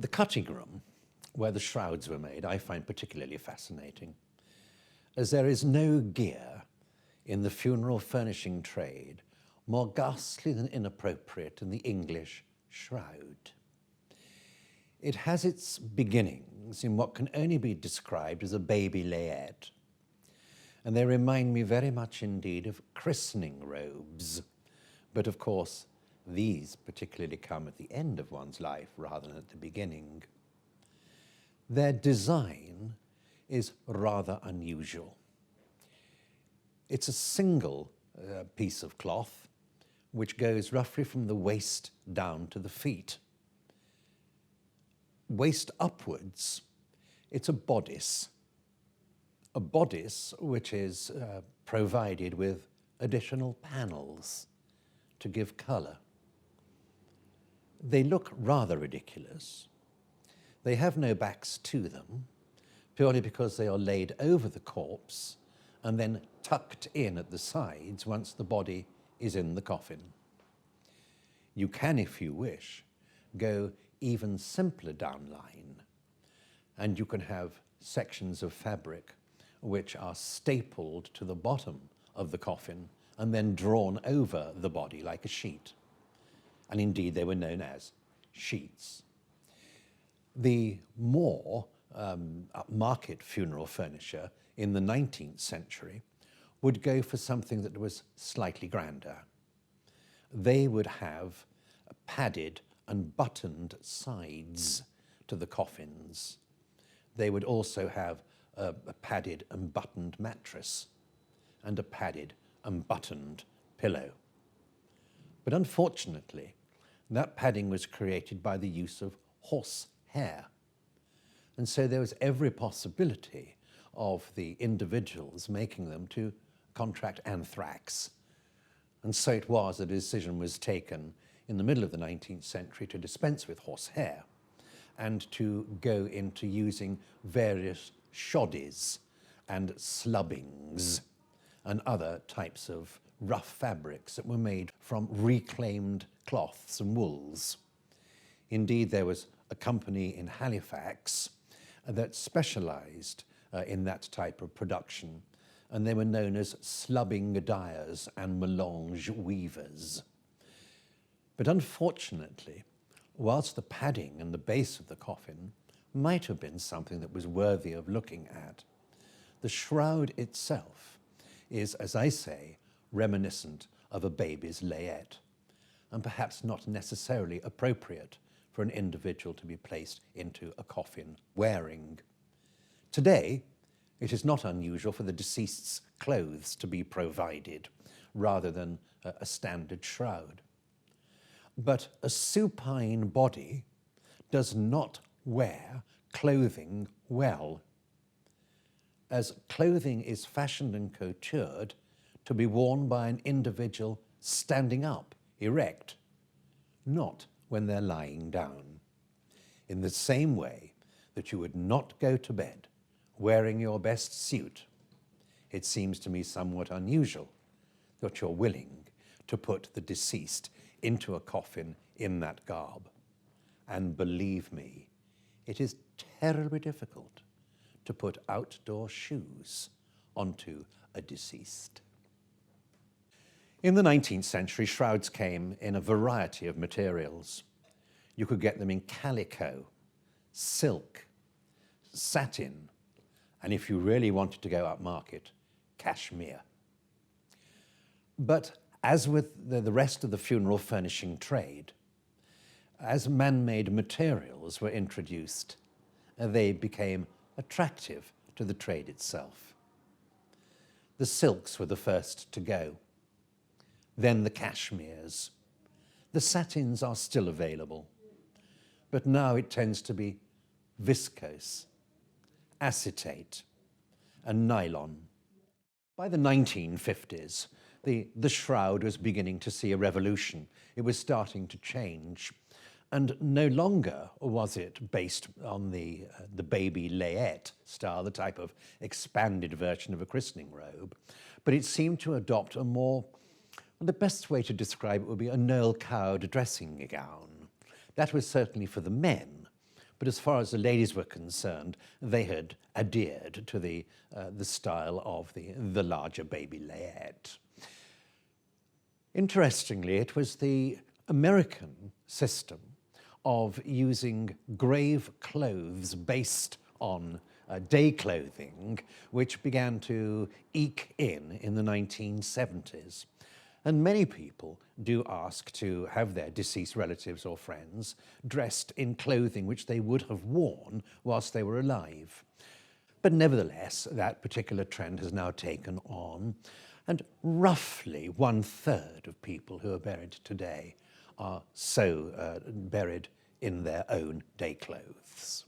The cutting room, where the shrouds were made, I find particularly fascinating, as there is no gear in the funeral furnishing trade more ghastly than inappropriate than the English shroud. It has its beginnings in what can only be described as a baby layette, and they remind me very much indeed of christening robes. But of course, these particularly come at the end of one's life rather than at the beginning. Their design is rather unusual. It's a single piece of cloth which goes roughly from the waist down to the feet. Waist upwards, it's a bodice which is provided with additional panels to give colour. They look rather ridiculous. They have no backs to them, purely because they are laid over the corpse and then tucked in at the sides once the body is in the coffin. You can, if you wish, go even simpler down line, and you can have sections of fabric which are stapled to the bottom of the coffin and then drawn over the body like a sheet. And indeed, they were known as sheets. The more upmarket funeral furniture in the 19th century would go for something that was slightly grander. They would have padded and buttoned sides to the coffins. They would also have a padded and buttoned mattress and a padded and buttoned pillow. But unfortunately, that padding was created by the use of horse hair. And so there was every possibility of the individuals making them to contract anthrax. And so it was a decision was taken in the middle of the 19th century to dispense with horse hair and to go into using various shoddies and slubbings and other types of rough fabrics that were made from reclaimed cloths and wools. Indeed, there was a company in Halifax that specialized in that type of production, and they were known as slubbing dyers and melange weavers. But unfortunately, whilst the padding and the base of the coffin might have been something that was worthy of looking at, the shroud itself is, as I say, reminiscent of a baby's layette, and perhaps not necessarily appropriate for an individual to be placed into a coffin wearing. Today, it is not unusual for the deceased's clothes to be provided rather than a standard shroud. But a supine body does not wear clothing well, as clothing is fashioned and coutured to be worn by an individual standing up, erect, not when they're lying down. In the same way that you would not go to bed wearing your best suit, it seems to me somewhat unusual that you're willing to put the deceased into a coffin in that garb. And believe me, it is terribly difficult to put outdoor shoes onto a deceased. In the 19th century, shrouds came in a variety of materials. You could get them in calico, silk, satin, and if you really wanted to go upmarket, cashmere. But as with the rest of the funeral furnishing trade, as man-made materials were introduced, they became attractive to the trade itself. The silks were the first to go, then the cashmeres. The satins are still available, but now it tends to be viscose, acetate, and nylon. By the 1950s, the shroud was beginning to see a revolution. It was starting to change. And no longer was it based on the baby layette style, the type of expanded version of a christening robe, but it seemed to adopt a more, well, the best way to describe it would be a Noel Coward dressing gown. That was certainly for the men, but as far as the ladies were concerned, they had adhered to the style of the larger baby layette. Interestingly, it was the American system of using grave clothes based on day clothing, which began to eke in the 1970s. And many people do ask to have their deceased relatives or friends dressed in clothing which they would have worn whilst they were alive. But nevertheless, that particular trend has now taken on, and roughly 1/3 of people who are buried today are buried in their own day clothes.